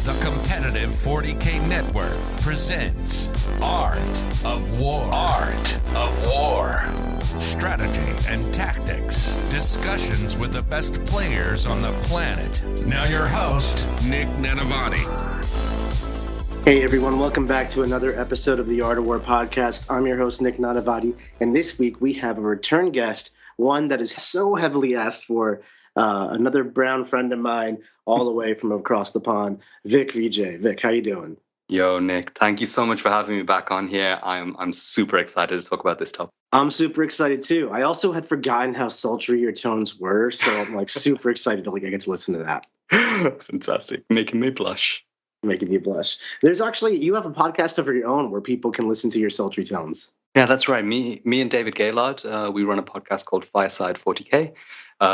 The Competitive 40K Network presents Art of War. Art of War. Strategy and tactics. Discussions with the best players on the planet. Now your host, Nick Nanavati. Hey everyone, welcome back to another episode of the Art of War podcast. I'm your host, Nick Nanavati, and this week we have a return guest, one that is so heavily asked for, another brown friend of mine all the way from across the pond, Vijay. Vic, how you doing? Yo, Nick, thank you so much for having me back on here. I'm super excited to talk about this topic. I'm super excited too. I also had forgotten how sultry your tones were, so I'm like super excited to get to listen to that. Fantastic, making me blush. Making you blush. There's actually, you have a podcast of your own where people can listen to your sultry tones. Yeah, that's right. Me and David Gaylord, we run a podcast called Fireside 40K.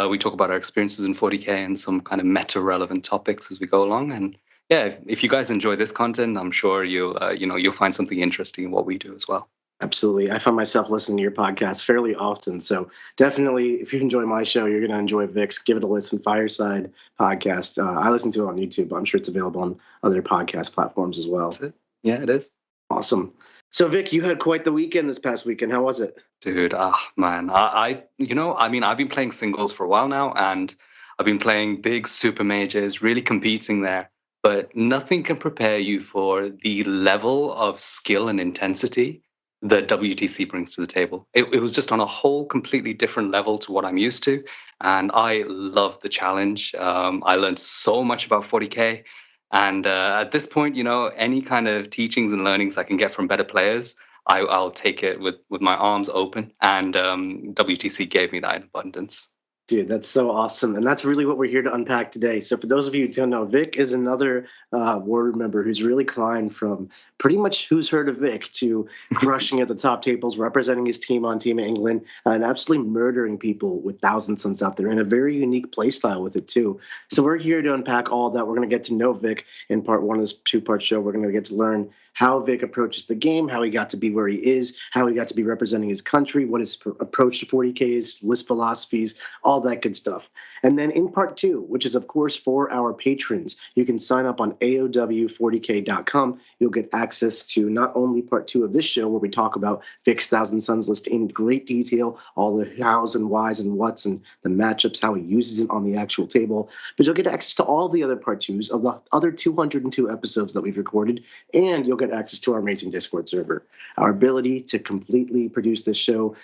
We talk about our experiences in 40K and some kind of meta-relevant topics as we go along. And yeah, if you guys enjoy this content, I'm sure you'll find something interesting in what we do as well. Absolutely. I find myself listening to your podcast fairly often. So definitely, if you enjoy my show, you're going to enjoy Vic's. Give it a listen. Fireside podcast. I listen to it on YouTube, but I'm sure it's available on other podcast platforms as well. That's it. Yeah, it is. Awesome. So Vic, you had quite the weekend this past weekend. How was it? Dude, man, I've been playing singles for a while now, and I've been playing big super majors, really competing there. But nothing can prepare you for the level of skill and intensity that WTC brings to the table. It was just on a whole completely different level to what I'm used to. And I loved the challenge. I learned so much about 40K. And at this point, any kind of teachings and learnings I can get from better players, I'll take it with my arms open. And WTC gave me that in abundance. Dude, that's so awesome. And that's really what we're here to unpack today. So for those of you who don't know, Vic is another board member who's really climbed from pretty much who's heard of Vic to crushing at the top tables, representing his team on Team England, and absolutely murdering people with Thousand Suns out there, and a very unique play style with it too. So we're here to unpack all that. We're going to get to know Vic in part one of this two-part show. We're going to get to learn how Vic approaches the game, how he got to be where he is, how he got to be representing his country, what his approach to 40K is, list philosophies, all that good stuff. And then in part two, which is, of course, for our patrons, you can sign up on AOW40K.com. You'll get access to not only part two of this show, where we talk about Vic's Thousand Suns list in great detail, all the hows and whys and whats and the matchups, how he uses it on the actual table, but you'll get access to all the other part twos of the other 202 episodes that we've recorded, and you'll get access to our amazing Discord server. Our ability to completely produce this show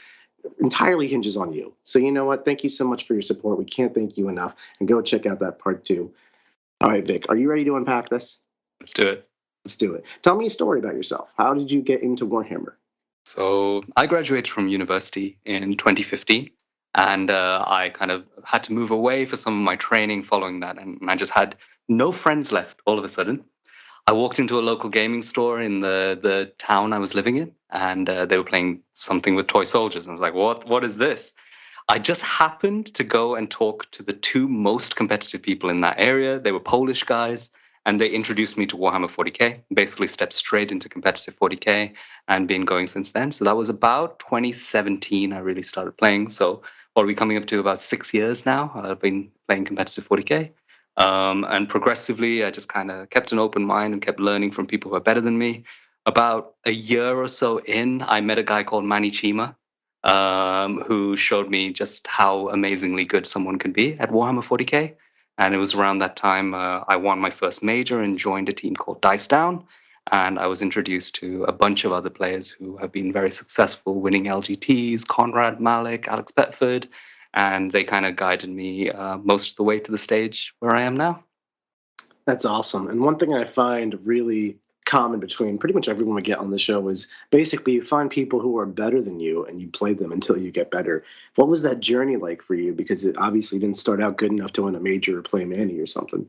entirely hinges on you. So you know what? Thank you so much for your support. We can't thank you enough. And go check out that part two. All right, Vic, are you ready to unpack this? Let's do it. Let's do it. Tell me a story about yourself. How did you get into Warhammer? So I graduated from university in 2015, and I kind of had to move away for some of my training following that. And I just had no friends left all of a sudden. I walked into a local gaming store in the town I was living in, and they were playing something with toy soldiers. And I was like, what is this? I just happened to go and talk to the two most competitive people in that area. They were Polish guys, and they introduced me to Warhammer 40K, basically stepped straight into competitive 40K and been going since then. So that was about 2017 I really started playing. So what are we coming up to? About 6 years now. I've been playing competitive 40K. And progressively, I just kind of kept an open mind and kept learning from people who are better than me. About a year or so in, I met a guy called Manny Chima, who showed me just how amazingly good someone can be at Warhammer 40K. And it was around that time I won my first major and joined a team called Dice Down. And I was introduced to a bunch of other players who have been very successful, winning LGTs, Conrad Malik, Alex Betford. And they kind of guided me most of the way to the stage where I am now. That's awesome. And one thing I find really common between pretty much everyone we get on the show is basically you find people who are better than you and you play them until you get better. What was that journey like for you? Because it obviously didn't start out good enough to win a major or play Manny or something.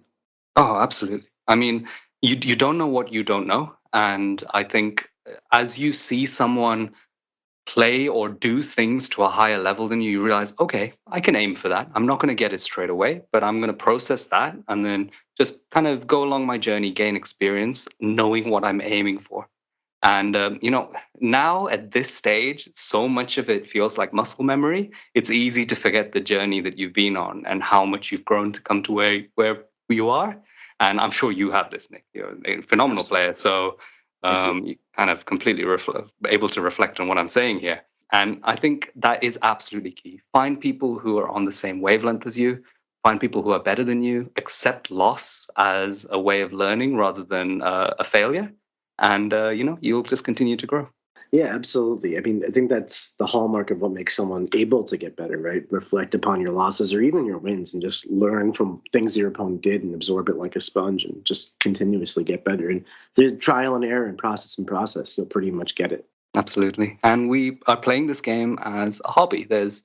Oh, absolutely. I mean, you don't know what you don't know. And I think as you see someone play or do things to a higher level than you realize, okay, I can aim for that. I'm not going to get it straight away, but I'm going to process that and then just kind of go along my journey, gain experience, knowing what I'm aiming for. And, now at this stage, so much of it feels like muscle memory. It's easy to forget the journey that you've been on and how much you've grown to come to where you are. And I'm sure you have this, Nick. You're a phenomenal player. So you kind of completely able to reflect on what I'm saying here. And I think that is absolutely key. Find people who are on the same wavelength as you. Find people who are better than you. Accept loss as a way of learning rather than a failure. And, you'll just continue to grow. Yeah, absolutely. I mean, I think that's the hallmark of what makes someone able to get better, right? Reflect upon your losses or even your wins and just learn from things your opponent did and absorb it like a sponge and just continuously get better. And through trial and error and process, you'll pretty much get it. Absolutely. And we are playing this game as a hobby. There's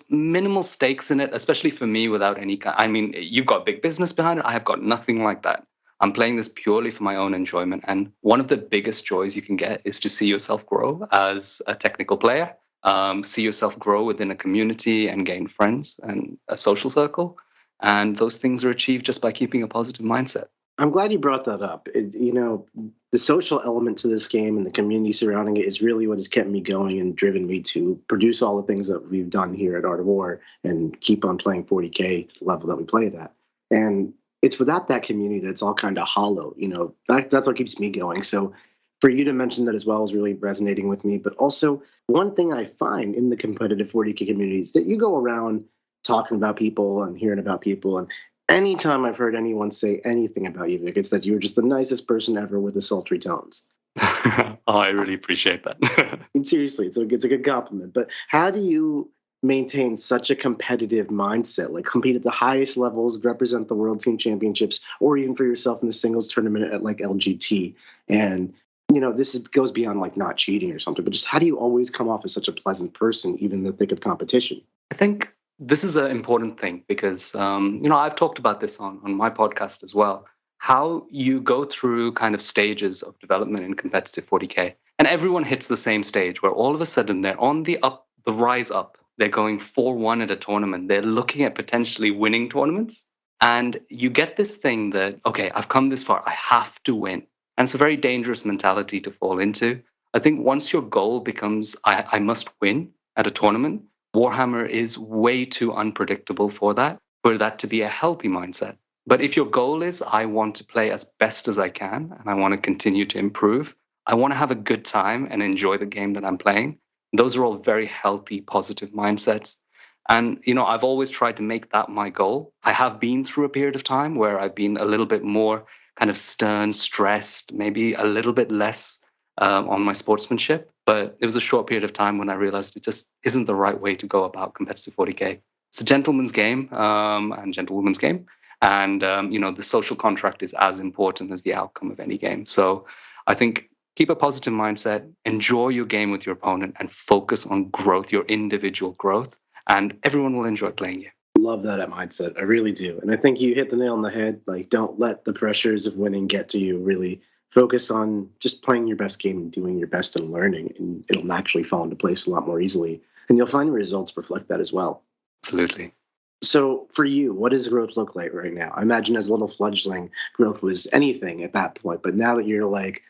minimal stakes in it, especially for me without any, I mean, you've got big business behind it. I have got nothing like that. I'm playing this purely for my own enjoyment. And one of the biggest joys you can get is to see yourself grow as a technical player, see yourself grow within a community and gain friends and a social circle. And those things are achieved just by keeping a positive mindset. I'm glad you brought that up. The social element to this game and the community surrounding it is really what has kept me going and driven me to produce all the things that we've done here at Art of War and keep on playing 40K to the level that we play it at. And it's without that community that's all kind of hollow. That's what keeps me going. So for you to mention that as well is really resonating with me. But also one thing I find in the competitive 40K community is that you go around talking about people and hearing about people. And anytime I've heard anyone say anything about you, Vic, it's that you're just the nicest person ever with the sultry tones. Oh, I really appreciate that. And seriously, it's a good compliment. But how do you maintain such a competitive mindset, like compete at the highest levels, represent the world team championships, or even for yourself in the singles tournament at like LGT? And goes beyond like not cheating or something, but just how do you always come off as such a pleasant person, even in the thick of competition? I think this is an important thing because, I've talked about this on my podcast as well, how you go through kind of stages of development in competitive 40K. And everyone hits the same stage where all of a sudden they're on the rise up. They're going 4-1 at a tournament. They're looking at potentially winning tournaments. And you get this thing that, okay, I've come this far. I have to win. And it's a very dangerous mentality to fall into. I think once your goal becomes, I must win at a tournament, Warhammer is way too unpredictable for that to be a healthy mindset. But if your goal is, I want to play as best as I can, and I want to continue to improve, I want to have a good time and enjoy the game that I'm playing, those are all very healthy, positive mindsets. And, I've always tried to make that my goal. I have been through a period of time where I've been a little bit more kind of stern, stressed, maybe a little bit less on my sportsmanship. But it was a short period of time when I realized it just isn't the right way to go about competitive 40K. It's a gentleman's game and gentlewoman's game. And, the social contract is as important as the outcome of any game. So I think keep a positive mindset, enjoy your game with your opponent, and focus on growth, your individual growth, and everyone will enjoy playing you. Love that mindset. I really do. And I think you hit the nail on the head. Like, don't let the pressures of winning get to you. Really focus on just playing your best game and doing your best and learning, and it'll naturally fall into place a lot more easily. And you'll find your results reflect that as well. Absolutely. So for you, what does growth look like right now? I imagine as a little fledgling, growth was anything at that point. But now that you're like,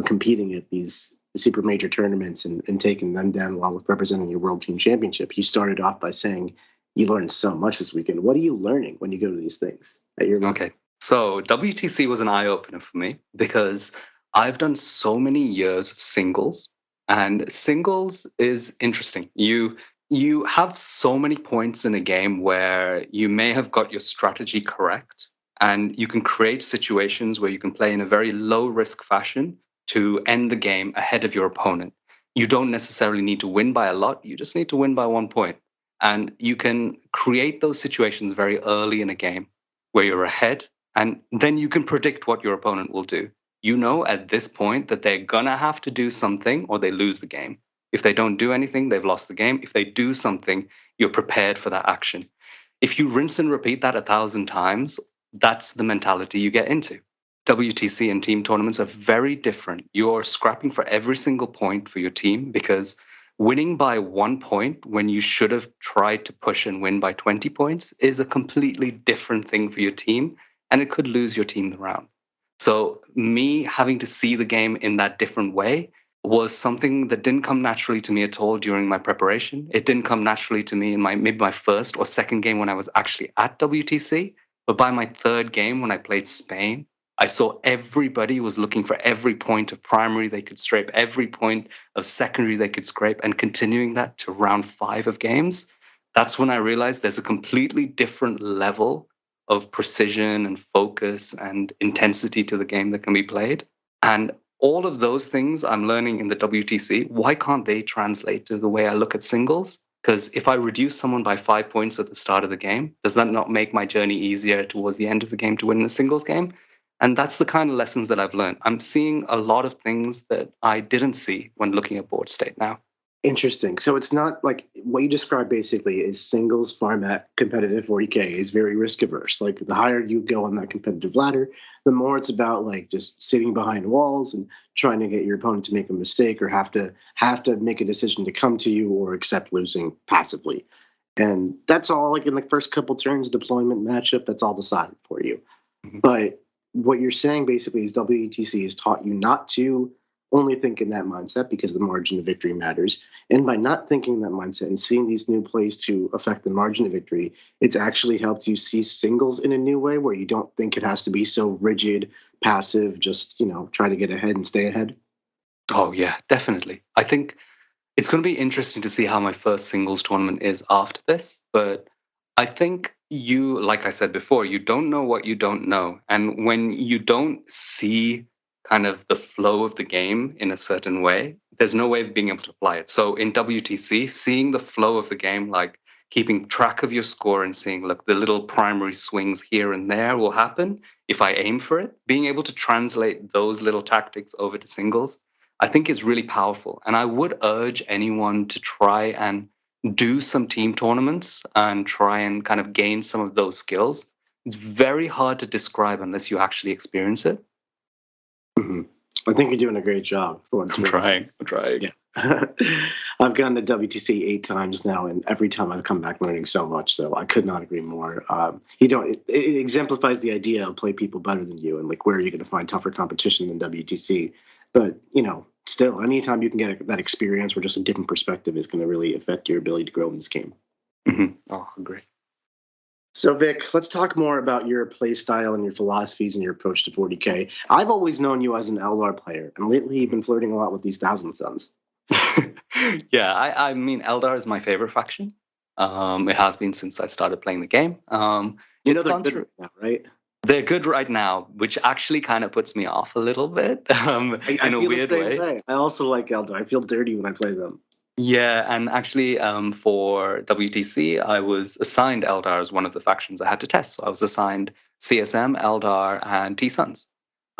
competing at these super major tournaments and taking them down along with representing your world team championship, you started off by saying you learned so much this weekend. What are you learning when you go to these things at your level? Okay. So WTC was an eye-opener for me because I've done so many years of singles, and singles is interesting. You have so many points in a game where you may have got your strategy correct, and you can create situations where you can play in a very low-risk fashion to end the game ahead of your opponent. You don't necessarily need to win by a lot. You just need to win by 1 point. And you can create those situations very early in a game where you're ahead, and then you can predict what your opponent will do. You know at this point that they're going to have to do something or they lose the game. If they don't do anything, they've lost the game. If they do something, you're prepared for that action. If you rinse and repeat that 1,000 times, that's the mentality you get into. WTC and team tournaments are very different. You're scrapping for every single point for your team because winning by 1 point when you should have tried to push and win by 20 points is a completely different thing for your team, and it could lose your team the round. So me having to see the game in that different way was something that didn't come naturally to me at all during my preparation. It didn't come naturally to me in maybe my first or second game when I was actually at WTC. But by my third game, when I played Spain, I saw everybody was looking for every point of primary they could scrape, every point of secondary they could scrape, and continuing that to round 5 of games. That's when I realized there's a completely different level of precision and focus and intensity to the game that can be played. And all of those things I'm learning in the WTC, why can't they translate to the way I look at singles? Because if I reduce someone by 5 points at the start of the game, does that not make my journey easier towards the end of the game to win a singles game? And that's the kind of lessons that I've learned. I'm seeing a lot of things that I didn't see when looking at board state now. Interesting. So it's not like what you described basically is singles format competitive 40K is very risk averse. Like the higher you go on that competitive ladder, the more it's about like just sitting behind walls and trying to get your opponent to make a mistake or have to make a decision to come to you or accept losing passively. And that's all like in the first couple turns deployment matchup, that's all decided for you. Mm-hmm. But what you're saying basically is WTC has taught you not to only think in that mindset because the margin of victory matters. And by not thinking that mindset and seeing these new plays to affect the margin of victory, it's actually helped you see singles in a new way where you don't think it has to be so rigid, passive, just, try to get ahead and stay ahead. Oh, yeah, definitely. I think it's going to be interesting to see how my first singles tournament is after this. But I think like I said before, you don't know what you don't know. And when you don't see kind of the flow of the game in a certain way, there's no way of being able to apply it. So in WTC, seeing the flow of the game, like keeping track of your score and seeing, look, the little primary swings here and there will happen if I aim for it, being able to translate those little tactics over to singles, I think is really powerful. And I would urge anyone to try and do some team tournaments and try and kind of gain some of those skills. It's very hard to describe unless you actually experience it. Mm-hmm. I think you're doing a great job. I'm trying. Yeah. I've gone to WTC 8 times now, and every time I've come back learning so much. So I could not agree more. It exemplifies the idea of play people better than you, and like where are you going to find tougher competition than WTC? But still, anytime you can get that experience where just a different perspective is going to really affect your ability to grow in this game. Mm-hmm. Oh, great. So, Vic, let's talk more about your play style and your philosophies and your approach to 40K. I've always known you as an Eldar player, and lately you've been flirting a lot with these Thousand Sons. Yeah, I mean, Eldar is my favorite faction. It has been since I started playing the game. They're good right now, right? They're good right now, which actually kind of puts me off a little bit in a weird way. I also like Eldar. I feel dirty when I play them. Yeah, and actually for WTC, I was assigned Eldar as one of the factions I had to test. So I was assigned CSM, Eldar, and T-Suns.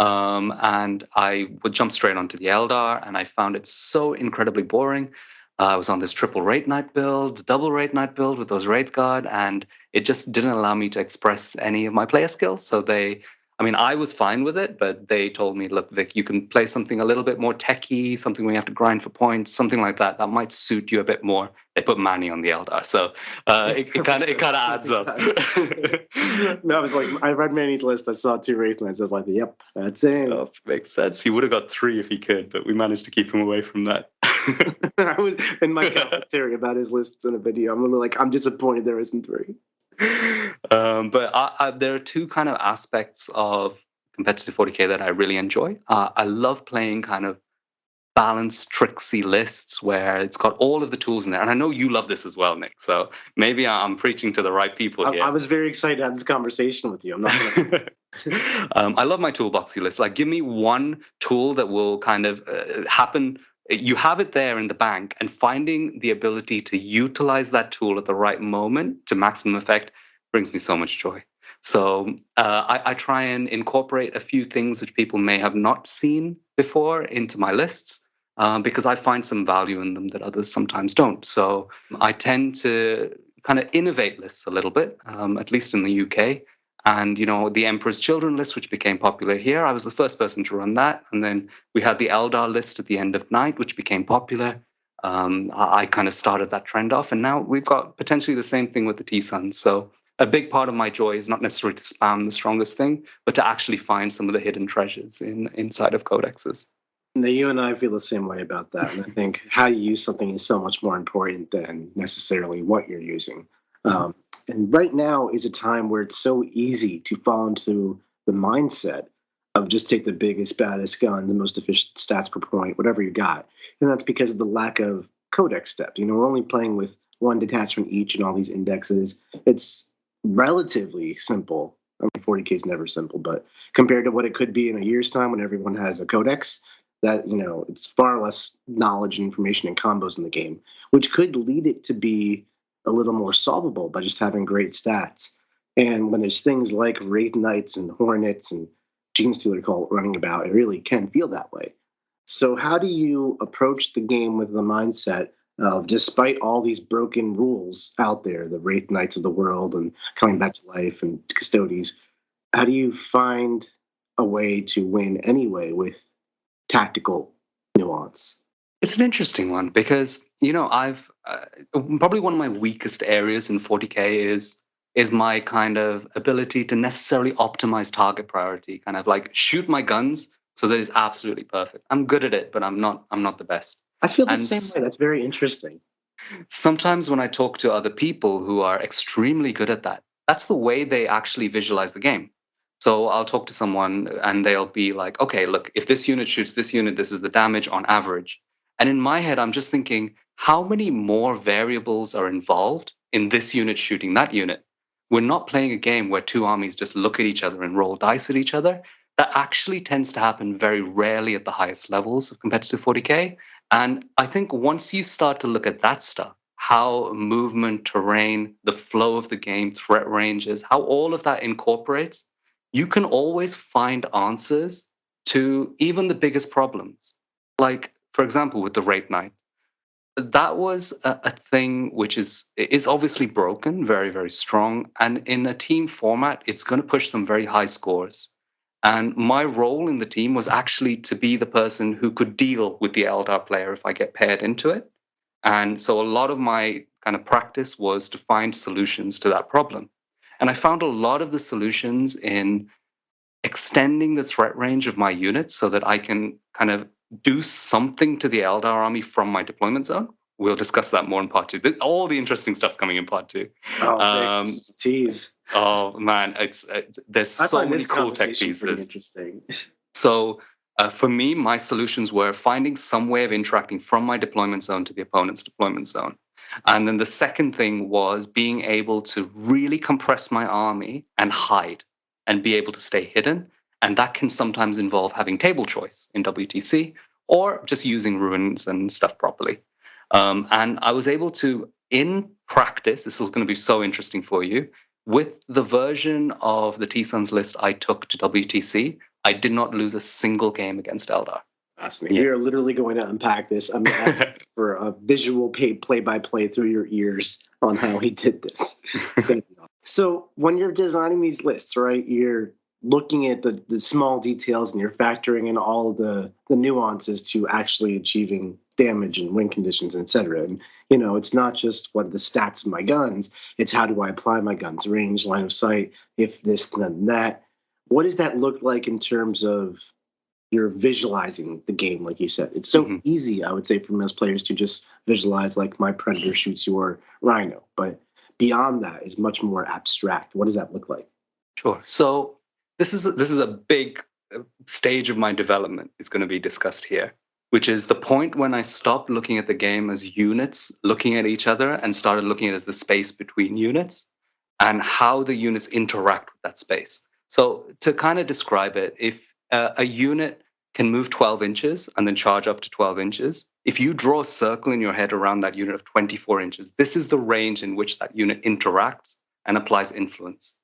And I would jump straight onto the Eldar, and I found it so incredibly boring. I was on this triple Wraith Knight build, double Wraith Knight build with those Wraith Guard, and it just didn't allow me to express any of my player skills. So I was fine with it, but they told me, look, Vic, you can play something a little bit more techy, something where you have to grind for points, something like that. That might suit you a bit more. They put Manny on the Eldar, so it kind of adds up. No, I was like, I read Manny's list. I saw 2 Wraith Knights. I was like, yep, that's it. Oh, makes sense. He would have got 3 if he could, but we managed to keep him away from that. I was in my commentary about his lists in a video. I'm like, I'm disappointed there isn't 3. But there are 2 kind of aspects of competitive 40K that I really enjoy. I love playing kind of balanced, tricksy lists where it's got all of the tools in there. And I know you love this as well, Nick. So maybe I'm preaching to the right people here. I was very excited to have this conversation with you. I'm not gonna... I love my toolboxy list. Like, give me one tool that will kind of happen. You have it there in the bank, and finding the ability to utilize that tool at the right moment to maximum effect brings me so much joy. So I try and incorporate a few things which people may have not seen before into my lists because I find some value in them that others sometimes don't. So I tend to kind of innovate lists a little bit, at least in the UK. And, the Emperor's Children list, which became popular here, I was the first person to run that. And then we had the Eldar list at the end of night, which became popular. I kind of started that trend off. And now we've got potentially the same thing with the T-Suns. So a big part of my joy is not necessarily to spam the strongest thing, but to actually find some of the hidden treasures inside of codexes. Now, you and I feel the same way about that. And I think how you use something is so much more important than necessarily what you're using. And right now is a time where it's so easy to fall into the mindset of just take the biggest, baddest gun, the most efficient stats per point, whatever you got. And that's because of the lack of codex steps. We're only playing with one detachment each and all these indexes. It's relatively simple. I mean, 40K is never simple, but compared to what it could be in a year's time when everyone has a codex, that, it's far less knowledge and information and combos in the game, which could lead it to be a little more solvable by just having great stats. And when there's things like Wraith Knights and Hornets and Gene Stealer Cult running about, it really can feel that way. So how do you approach the game with the mindset of, despite all these broken rules out there, the Wraith Knights of the world and coming back to life and Custodes, how do you find a way to win anyway with tactical nuance? It's an interesting one because, I've probably one of my weakest areas in 40K is my kind of ability to necessarily optimize target priority, kind of like shoot my guns so that it's absolutely perfect. I'm good at it, but I'm not the best. I feel the same way. That's very interesting. Sometimes when I talk to other people who are extremely good at that, that's the way they actually visualize the game. So I'll talk to someone and they'll be like, okay, look, if this unit shoots this unit, this is the damage on average. And in my head, I'm just thinking, how many more variables are involved in this unit shooting that unit? We're not playing a game where two armies just look at each other and roll dice at each other. That actually tends to happen very rarely at the highest levels of competitive 40K. And I think once you start to look at that stuff, how movement, terrain, the flow of the game, threat ranges, how all of that incorporates, you can always find answers to even the biggest problems. Like, for example, with the Wraith Knight, that was a thing which is obviously broken, very, very strong. And in a team format, it's going to push some very high scores. And my role in the team was actually to be the person who could deal with the Eldar player if I get paired into it. And so a lot of my kind of practice was to find solutions to that problem. And I found a lot of the solutions in extending the threat range of my units so that I can kind of do something to the Eldar army from my deployment zone. We'll discuss that more in part 2. All the interesting stuff's coming in part 2. Oh, tease. Oh man, there's so many cool tech pieces. Interesting. So for me, my solutions were finding some way of interacting from my deployment zone to the opponent's deployment zone. And then the second thing was being able to really compress my army and hide and be able to stay hidden. And that can sometimes involve having table choice in WTC or just using ruins and stuff properly. And I was able to, in practice, this is going to be so interesting for you, with the version of the T-Suns list I took to WTC, I did not lose a single game against Eldar. Fascinating. Yeah. We are literally going to unpack this. I'm asking for a visual play-by-play through your ears on how he did this. It's going to be awesome. So when you're designing these lists, right, you're looking at the small details and you're factoring in all the nuances to actually achieving damage and win conditions, etc. And, it's not just what are the stats of my guns, it's how do I apply my guns, range, line of sight, if this, then that. What does that look like in terms of you're visualizing the game, like you said? It's so easy, I would say, for most players to just visualize like my Predator shoots your Rhino. But beyond that is much more abstract. What does that look like? Sure. So this is a big stage of my development is going to be discussed here, which is the point when I stopped looking at the game as units looking at each other and started looking at it as the space between units and how the units interact with that space. So to kind of describe it, if a unit can move 12 inches and then charge up to 12 inches, if you draw a circle in your head around that unit of 24 inches, this is the range in which that unit interacts and applies influence.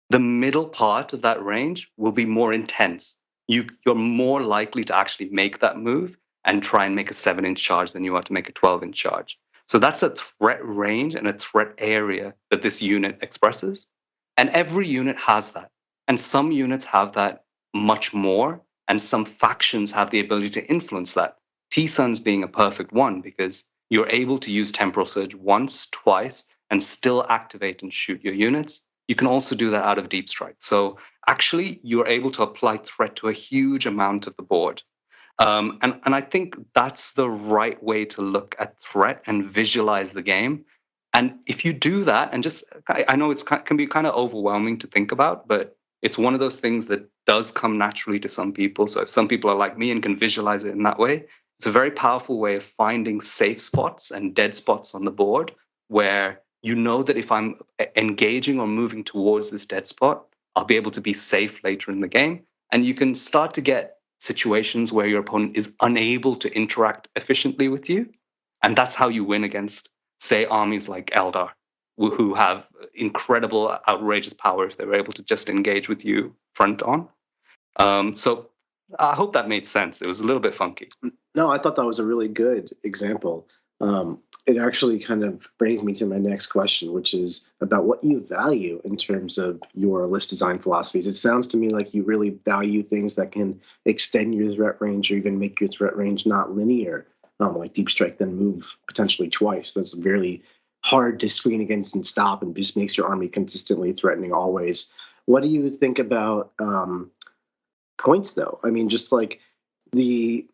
The middle part of that range will be more intense. You're more likely to actually make that move and try and make a 7-inch charge than you are to make a 12-inch charge. So that's a threat range and a threat area that this unit expresses. And every unit has that. And some units have that much more, and some factions have the ability to influence that. T-Suns being a perfect one because you're able to use Temporal Surge once, twice, and still activate and shoot your units. You can also do that out of Deep Strike. So actually, you're able to apply threat to a huge amount of the board. And I think that's the right way to look at threat and visualize the game. And if you do that, and just, I know it can be kind of overwhelming to think about, but it's one of those things that does come naturally to some people. So if some people are like me and can visualize it in that way, it's a very powerful way of finding safe spots and dead spots on the board where you know that if I'm engaging or moving towards this dead spot, I'll be able to be safe later in the game. And you can start to get situations where your opponent is unable to interact efficiently with you. And that's how you win against, say, armies like Eldar, who have incredible, outrageous power if they're able to just engage with you front on. So I hope that made sense. It was a little bit funky. No, I thought that was a really good example. It actually kind of brings me to my next question, which is about what you value in terms of your list design philosophies. It sounds to me like you really value things that can extend your threat range or even make your threat range not linear, like Deep Strike, then move potentially twice. That's really hard to screen against and stop, and just makes your army consistently threatening always. What do you think about points, though? I mean, just like the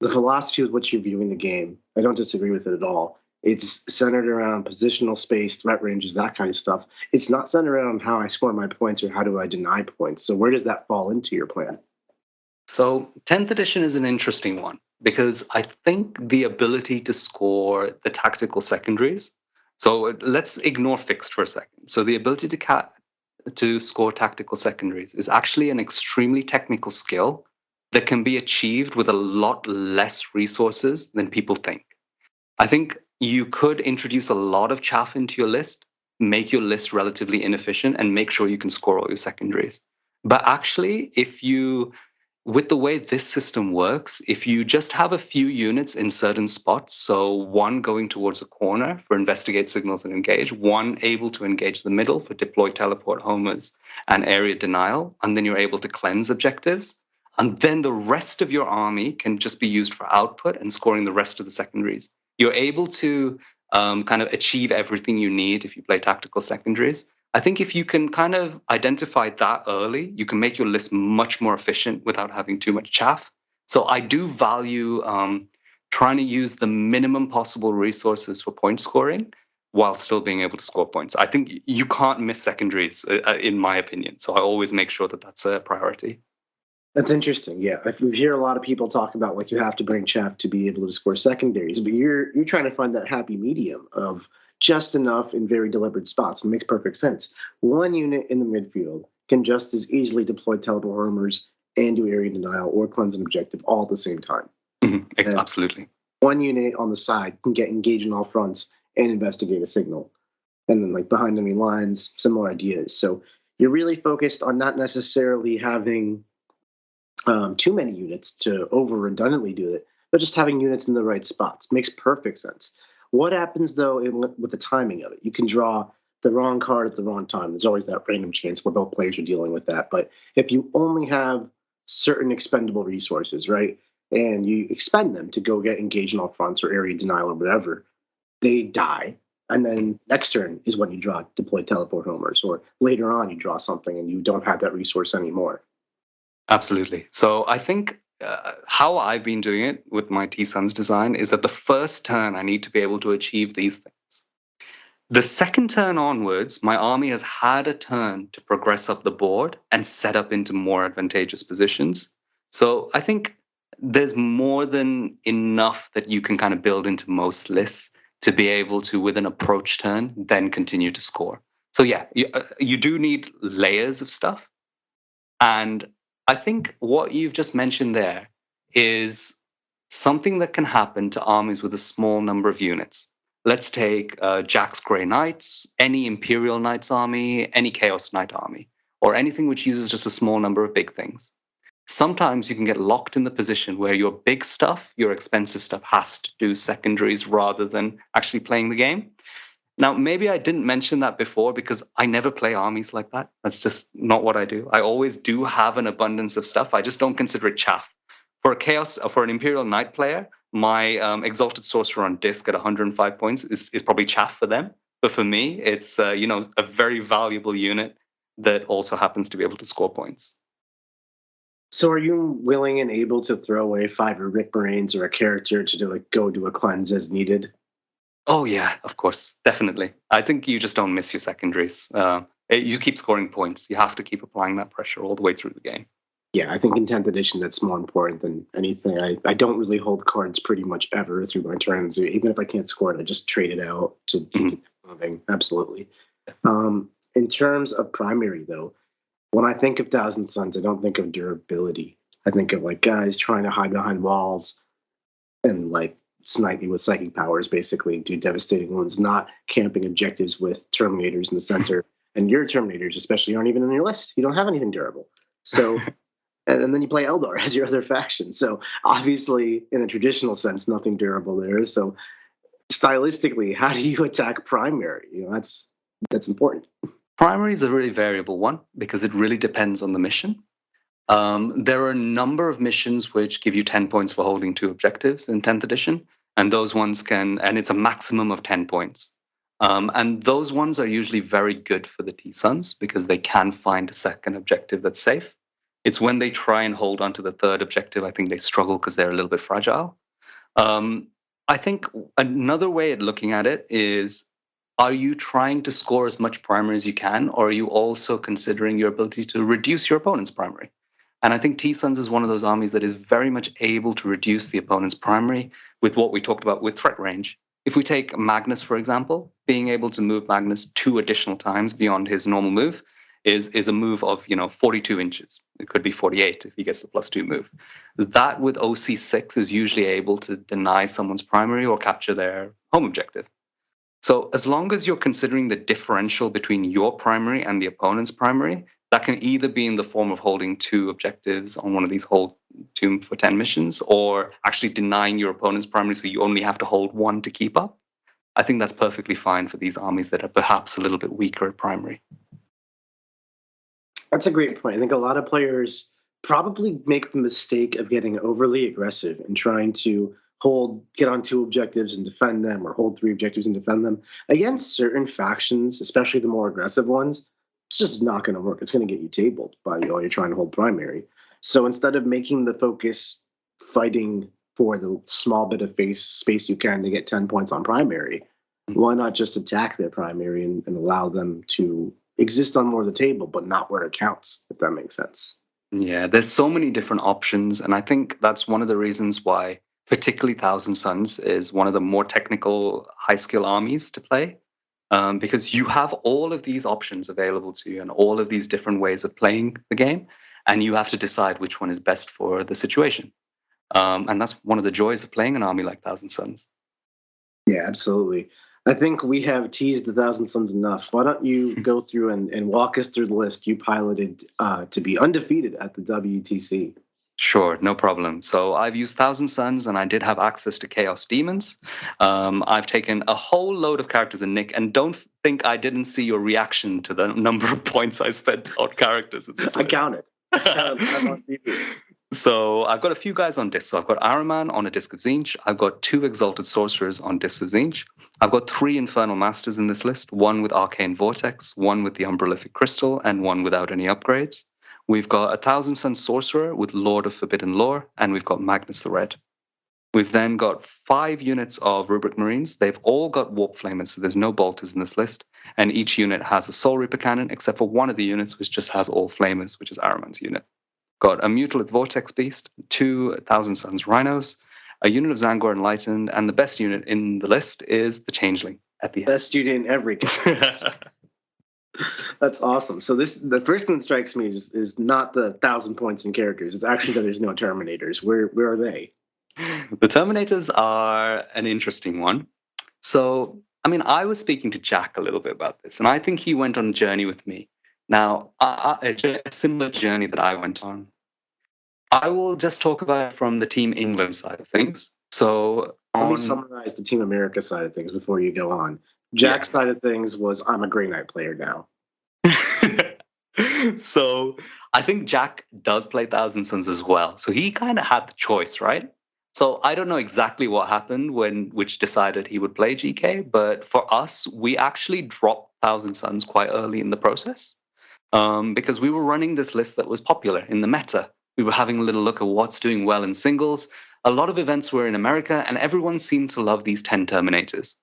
philosophy with which you're viewing the game, I don't disagree with it at all. It's centered around positional space, threat ranges, that kind of stuff. It's not centered around how I score my points or how do I deny points. So where does that fall into your plan? So 10th edition is an interesting one because I think the ability to score the tactical secondaries. So let's ignore fixed for a second. So the ability to score tactical secondaries is actually an extremely technical skill that can be achieved with a lot less resources than people think. I think you could introduce a lot of chaff into your list, make your list relatively inefficient, and make sure you can score all your secondaries. But actually, with the way this system works, if you just have a few units in certain spots, so one going towards a corner for investigate signals and engage, one able to engage the middle for deploy, teleport, homers, and area denial, and then you're able to cleanse objectives, and then the rest of your army can just be used for output and scoring the rest of the secondaries. You're able to kind of achieve everything you need if you play tactical secondaries. I think if you can kind of identify that early, you can make your list much more efficient without having too much chaff. So I do value trying to use the minimum possible resources for point scoring while still being able to score points. I think you can't miss secondaries, in my opinion. So I always make sure that that's a priority. That's interesting. Yeah, we hear a lot of people talk about like you have to bring chaff to be able to score secondaries, but you're trying to find that happy medium of just enough in very deliberate spots. It makes perfect sense. One unit in the midfield can just as easily deploy teleport homers and do area denial or cleanse an objective all at the same time. Mm-hmm. Absolutely. One unit on the side can get engaged on all fronts and investigate a signal. And then like behind enemy lines, similar ideas. So you're really focused on not necessarily having too many units to over redundantly do it, but just having units in the right spots. Makes perfect sense. What happens, though, with the timing of it? You can draw the wrong card at the wrong time. There's always that random chance where both players are dealing with that. But if you only have certain expendable resources, right, and you expend them to go get engaged in all fronts or area denial or whatever, they die. And then next turn is when you draw deploy teleport homers, or later on you draw something and you don't have that resource anymore. Absolutely. So I think how I've been doing it with my T-Suns design is that the first turn I need to be able to achieve these things. The second turn onwards, my army has had a turn to progress up the board and set up into more advantageous positions. So I think there's more than enough that you can kind of build into most lists to be able to, with an approach turn, then continue to score. So yeah, you do need layers of stuff. And I think what you've just mentioned there is something that can happen to armies with a small number of units. Let's take Jack's Grey Knights, any Imperial Knights army, any Chaos Knight army, or anything which uses just a small number of big things. Sometimes you can get locked in the position where your big stuff, your expensive stuff, has to do secondaries rather than actually playing the game. Now, maybe I didn't mention that before because I never play armies like that. That's just not what I do. I always do have an abundance of stuff. I just don't consider it chaff. For an Imperial Knight player, my Exalted Sorcerer on disc at 105 points is probably chaff for them. But for me, it's a very valuable unit that also happens to be able to score points. So are you willing and able to throw away 5 Rick Marines or a character to go do a cleanse as needed? Oh yeah, of course, definitely. I think you just don't miss your secondaries. You keep scoring points. You have to keep applying that pressure all the way through the game. Yeah, I think in 10th edition that's more important than anything. I don't really hold cards pretty much ever through my turns. Even if I can't score it, I just trade it out to keep it moving. Absolutely. In terms of primary, though, when I think of Thousand Suns, I don't think of durability. I think of like guys trying to hide behind walls and like snipe me with psychic powers, basically do devastating wounds, not camping objectives with Terminators in the center. And your Terminators, especially, aren't even on your list. You don't have anything durable. So, and then you play Eldar as your other faction. So obviously, in a traditional sense, nothing durable there. So stylistically, how do you attack primary? That's important. Primary is a really variable one because it really depends on the mission. There are a number of missions which give you 10 points for holding 2 objectives in 10th edition, and those ones and it's a maximum of 10 points. And those ones are usually very good for the T-Suns because they can find a second objective that's safe. It's when they try and hold on to the third objective, I think they struggle because they're a little bit fragile. I think another way of looking at it is, are you trying to score as much primary as you can, or are you also considering your ability to reduce your opponent's primary? And I think T-Suns is one of those armies that is very much able to reduce the opponent's primary with what we talked about with threat range. If we take Magnus, for example, being able to move Magnus 2 additional times beyond his normal move is a move of 42 inches. It could be 48 if he gets the +2 move. That with OC6 is usually able to deny someone's primary or capture their home objective. So as long as you're considering the differential between your primary and the opponent's primary, that can either be in the form of holding 2 objectives on one of these hold 2 for 10 missions, or actually denying your opponent's primary so you only have to hold 1 to keep up. I think that's perfectly fine for these armies that are perhaps a little bit weaker at primary. That's a great point. I think a lot of players probably make the mistake of getting overly aggressive and trying to get on 2 objectives and defend them, or hold 3 objectives and defend them. Against certain factions, especially the more aggressive ones, it's just not going to work. It's going to get you tabled by all you're trying to hold primary. So instead of making the focus fighting for the small bit of space you can to get 10 points on primary, why not just attack their primary and allow them to exist on more of the table, but not where it counts, if that makes sense? Yeah, there's so many different options. And I think that's one of the reasons why particularly Thousand Suns is one of the more technical, high-skill armies to play, because you have all of these options available to you and all of these different ways of playing the game, and you have to decide which one is best for the situation. And that's one of the joys of playing an army like Thousand Suns. Yeah, absolutely. I think we have teased the Thousand Suns enough. Why don't you go through and walk us through the list you piloted to be undefeated at the WTC? Sure, no problem. So I've used Thousand Suns, and I did have access to Chaos Demons. I've taken a whole load of characters in Nick, and don't think I didn't see your reaction to the number of points I spent on characters in this list. I counted. So I've got a few guys on disc. So I've got Araman on a Disc of Zinch. I've got 2 Exalted Sorcerers on Disc of Zinch. I've got 3 Infernal Masters in this list, 1 with Arcane Vortex, 1 with the Umbralific Crystal, and 1 without any upgrades. We've got a Thousand Sun Sorcerer with Lord of Forbidden Lore, and we've got Magnus the Red. We've then got 5 units of Rubric Marines. They've all got Warp Flamers, so there's no Bolters in this list. And each unit has a Soul Reaper cannon, except for one of the units, which just has all Flamers, which is Araman's unit. Got a Mutilith Vortex Beast, 2 Thousand Suns Rhinos, a unit of Zangor Enlightened, and the best unit in the list is the Changeling at the end. Best unit in every game. That's awesome. So the first thing that strikes me is not the 1,000 points in characters. It's actually that there's no Terminators. Where are they? The Terminators are an interesting one. So, I mean, I was speaking to Jack a little bit about this, and I think he went on a journey with me. Now, a similar journey that I went on. I will just talk about it from the Team England side of things. So, let me summarize the Team America side of things before you go on. Jack's side of things was, I'm a Grey Knight player now. So I think Jack does play Thousand Suns as well. So he kind of had the choice, right? So I don't know exactly what happened which decided he would play GK, but for us, we actually dropped Thousand Suns quite early in the process because we were running this list that was popular in the meta. We were having a little look at what's doing well in singles. A lot of events were in America, and everyone seemed to love these 10 Terminators.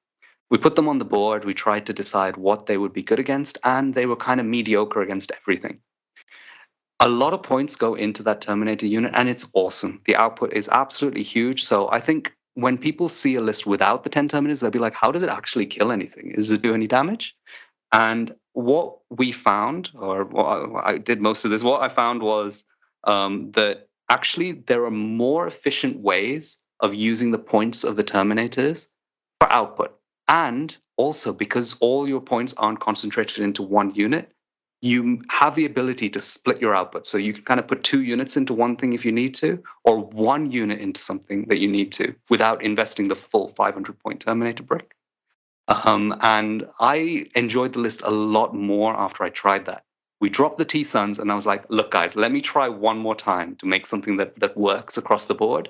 We put them on the board. We tried to decide what they would be good against, and they were kind of mediocre against everything. A lot of points go into that Terminator unit, and it's awesome. The output is absolutely huge. So I think when people see a list without the 10 Terminators, they'll be like, how does it actually kill anything? Does it do any damage? And what we found, or what I did most of this, what I found was that actually there are more efficient ways of using the points of the Terminators for output. And also, because all your points aren't concentrated into one unit, you have the ability to split your output. So you can kind of put 2 units into one thing if you need to, or 1 unit into something that you need to, without investing the full 500-point Terminator brick. And I enjoyed the list a lot more after I tried that. We dropped the T-Suns, and I was like, look, guys, let me try one more time to make something that works across the board.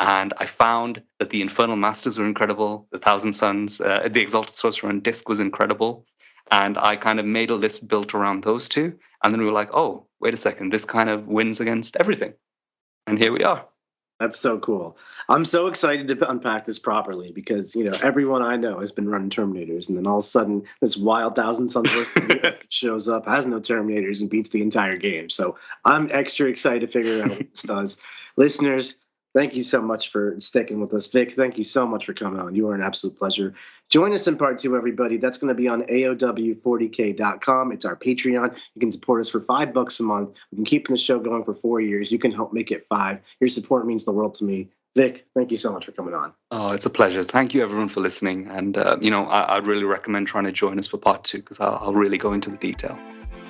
And I found that the Infernal Masters were incredible. The Thousand Suns, the Exalted Sorcerer and Disc was incredible. And I kind of made a list built around those two. And then we were like, oh, wait a second, this kind of wins against everything. And here we are. That's so cool. I'm so excited to unpack this properly because, everyone I know has been running Terminators. And then all of a sudden, this wild Thousand Suns list shows up, has no Terminators, and beats the entire game. So I'm extra excited to figure out what this does. Listeners, thank you so much for sticking with us. Vic, thank you so much for coming on. You are an absolute pleasure. Join us in part 2, everybody. That's going to be on AOW40k.com. It's our Patreon. You can support us for $5 a month. We can keep the show going for 4 years. You can help make it 5. Your support means the world to me. Vic, thank you so much for coming on. Oh, it's a pleasure. Thank you, everyone, for listening. And, I'd really recommend trying to join us for part 2 because I'll really go into the detail.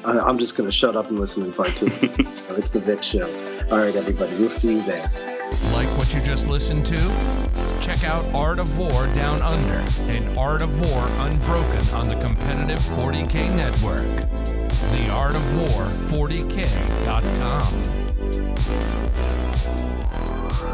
I'm just going to shut up and listen in part 2. So it's the Vic Show. All right, everybody. We'll see you there. Like what you just listened to? Check out Art of War Down Under and Art of War Unbroken on the competitive 40K network. TheArtofWar40k.com.